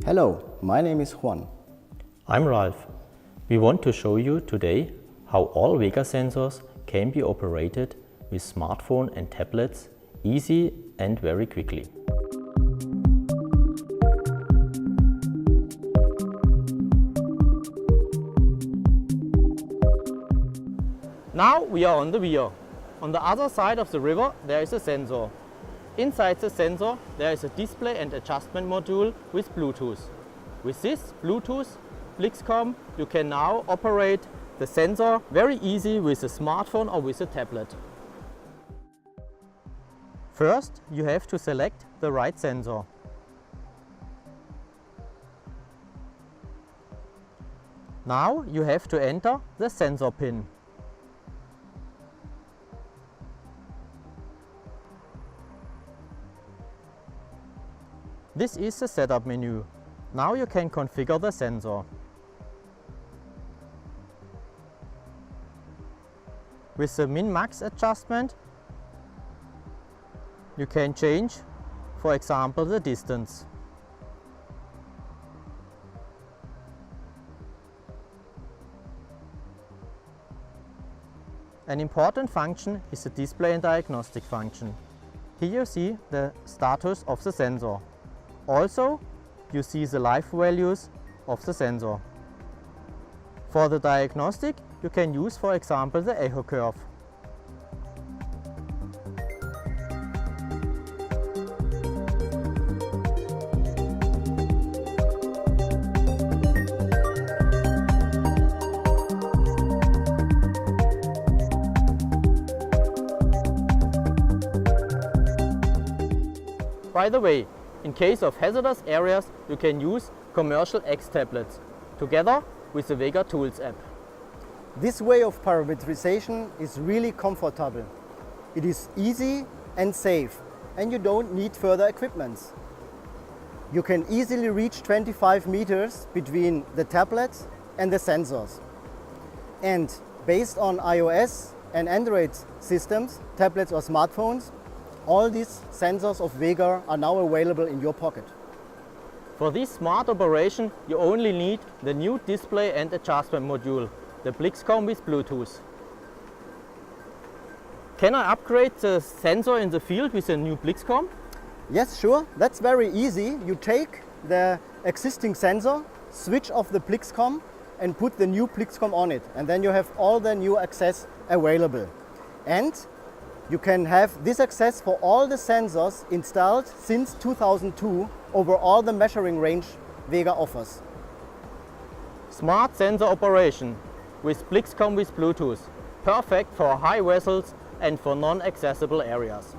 Hello, my name is Juan. I'm Ralf. We want to show you today how all Vega sensors can be operated with smartphone and tablets easy and very quickly. Now we are on the weir. On the other side of the river there is a sensor. Inside the sensor there is a display and adjustment module with Bluetooth. With this Bluetooth Plicscom you can now operate the sensor very easy with a smartphone or with a tablet. First you have to select the right sensor. Now you have to enter the sensor pin. This is the setup menu. Now you can configure the sensor. With the min-max adjustment, you can change, for example, the distance. An important function is the display and diagnostic function. Here you see the status of the sensor. Also, you see the live values of the sensor. For the diagnostic, you can use, for example, the echo curve. By the way, in case of hazardous areas, you can use commercial X tablets together with the Vega Tools app. This way of parameterization is really comfortable. It is easy and safe, and you don't need further equipment. You can easily reach 25 meters between the tablets and the sensors. And based on iOS and Android systems, tablets or smartphones, all these sensors of Vega are now available in your pocket. For this smart operation, you only need the new display and adjustment module, the Plicscom with Bluetooth. Can I upgrade the sensor in the field with a new Plicscom? Yes, sure. That's very easy. You take the existing sensor, switch off the Plicscom and put the new Plicscom on it. And then you have all the new access available. And you can have this access for all the sensors installed since 2002 over all the measuring range Vega offers. Smart sensor operation with Plicscom with Bluetooth. Perfect for high vessels and for non-accessible areas.